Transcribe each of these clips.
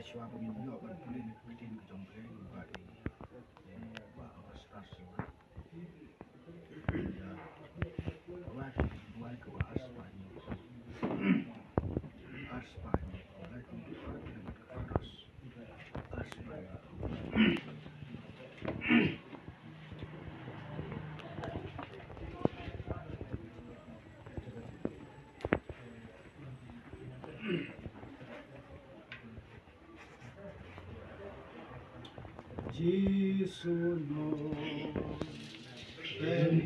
siapa yang juga kan pulih pulih jombleng bagi bahwa serasa ya buat buat ke aspanyo aspanyo lagi buat dengan keparas aspanyo Jesus no and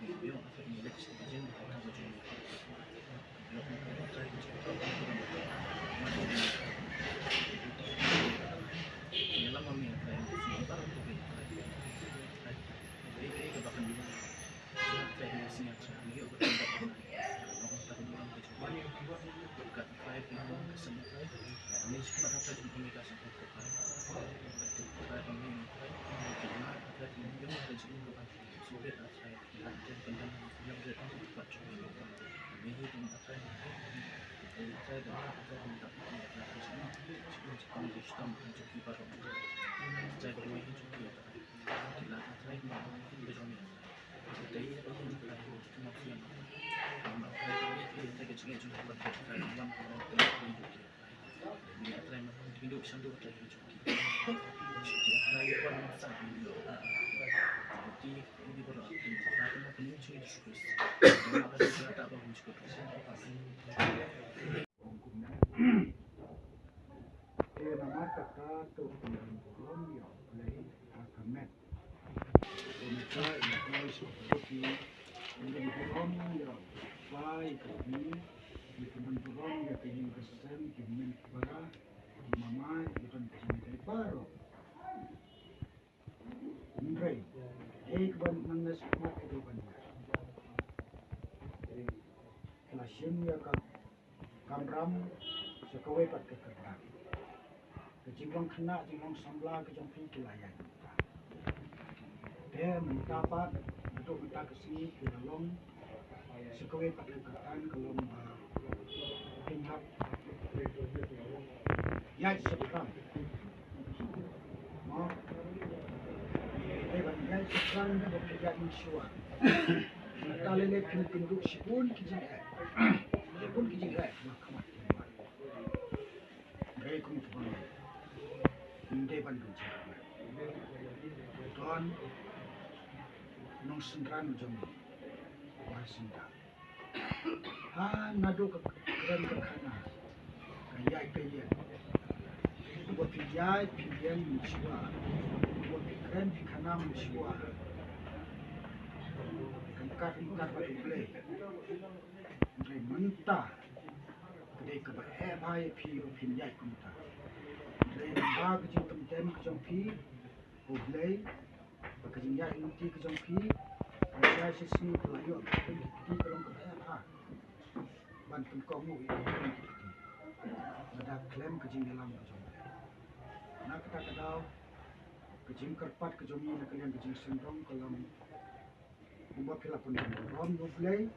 Yung after nila sa diyan nakita ko yung yung try ko sa ini lama mi try ko sa para ko ay ka bakal nila try ko sa niya ni ko tanda ko ako ta ko ang ko ka try ko sa try ni sa mata sa komunikasi ko ko try ko ni try yung mga kasi ko sulit at try dan tentang yang dia tahu buat cuma ini itu try try dan try minta kita semua sekarang di sistem untuk kita try ko ini juga kita try kita join dari ini kita cuma yang try kita juga cuma buat try yang ini try hidup sambil try juga try pun masa ini seperti ini berat try mau penuh cuy diskus apa sih tak apa diskus nama kata tu belum ya play akamet kita ini seperti belum ya baik ini belum ya ingin kesan ingin para mama bukan kesan baru Andre एक बन नंगे सुना के दो बन kelasnya ya kamram sekawai pakai kertas kejibang kena jibang sambla kejang pi layan dia minta apa untuk minta kesini ke dalam sekawai pakai kertas kalau pinhak ya sekarang mau ya sekarang dia bekerja insya kalau le pintu sipun kijing mahkamah Ray kung tuan hindi bandung tuan nong sendran jom wasinda nado keren kerana kaya buat pilihan muswa buat keren kerana muswa kan pada play Ray mentah kedai kebaik baik pi pinjai kunta Ray bag jing tem kejong pi oblay kejing ya inti kejong pi kaya sisi pelayu ti kelong kebaik ha ban kamu ini ada klaim kejing dalam kejong nak kita kedau kejing kerpat kejong ni nak kalian kejing sendong kalau buat pila pun rom oblay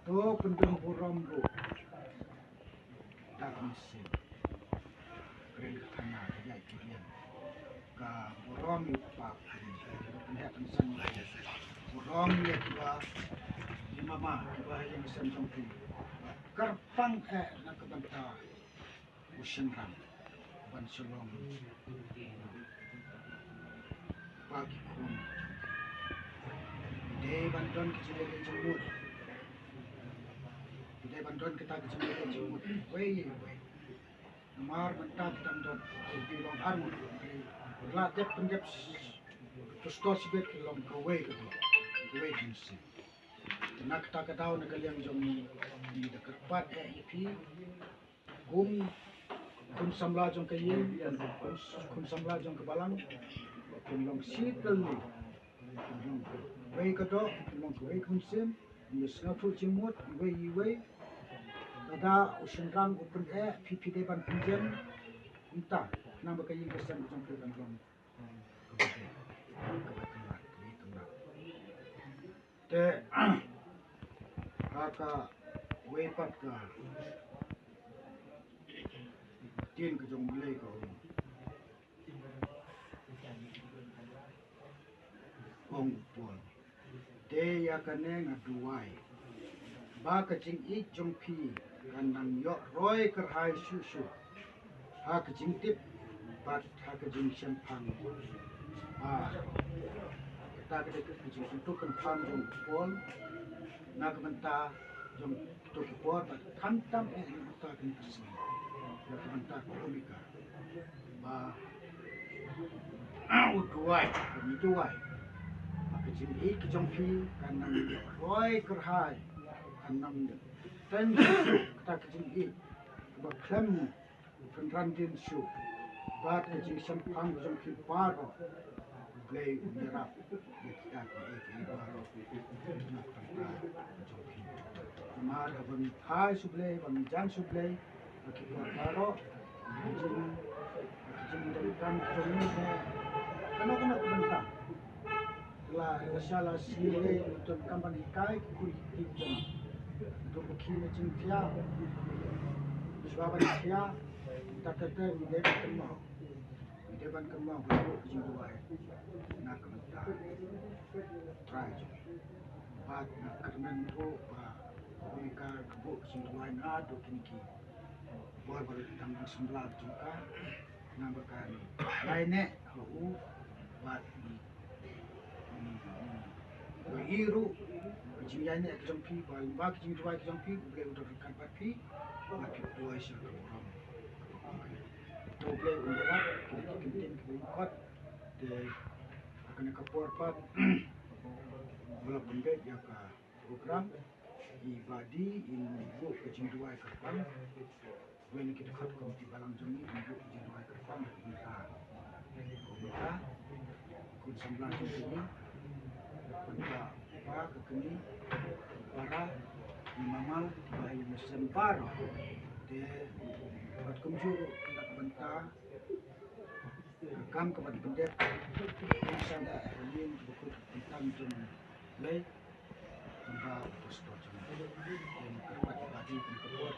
to pendem buram ro tak mesin keren kerana dia kirian ka buram pak pendak pensan buram ya kiba di mama kiba yang senjong tu kerpang nak kebanta usin ram ban selong pagi kun de bantuan kecil jemur dia bantuan kita kecil jemur wey nomor mentah kita dot di long arm latih penjap tustos bet long kawai gitu kawai jinsi nak kita ketahu nak yang jom di dekat pat ip kun samla jom kaye kun samla jom kebalang kun long sitel ni wey kado long kawai kun sim ni snafu jemut wey ada usenrang open pipi depan pinjam entah nama kayu kesan campur dalam kebetulan te kakak wepat ka tin kejong belai kau ong pun te ya kaneng aduai ba kecing ik jong pi kanang yo roy kerhai susu ha kecing tip bat ha kecing champang kita kecing untuk kan jong pon nak mentah jong untuk pon tam kita kan kesini nak mentah komika ba uduai kami duai kejim kejong pi kanang roy kerhai kanang ten kata kejim klem penrandin su bat kejim sempang kejong pi paro play unyarap kita baro nak kanta kejong pi mar abang hai su play bang jan su play kita paro kejim dari kan kejong ni kena bentang lah salah sile untuk kampan ikai kulit hijau untuk bukina cintia sebab dia tak kata depan kemau untuk jiwa nak mentar try bat nak kerman tu mereka kebuk jiwa nak tu kini baru tanggal 19 juga nambakan lainnya aku bat iru jinyanya kejong pi bag jing dua kejong pi boleh udah rekan pi mati dua isu orang tu boleh udah kita kentin kuat de akan kapur pat bola pembek ya ka program ibadi in bu kejing dua kerpan when kita kat komiti balang jemi bu kejing dua kerpan kita kun semblan ini untuk apa kekini para imama bayi mesembar de buat kumjuru nak benta rekam kepada pendek insan ini buku tentang jenis lay tentang postur jenis dan kerpat ibadi dan kebuat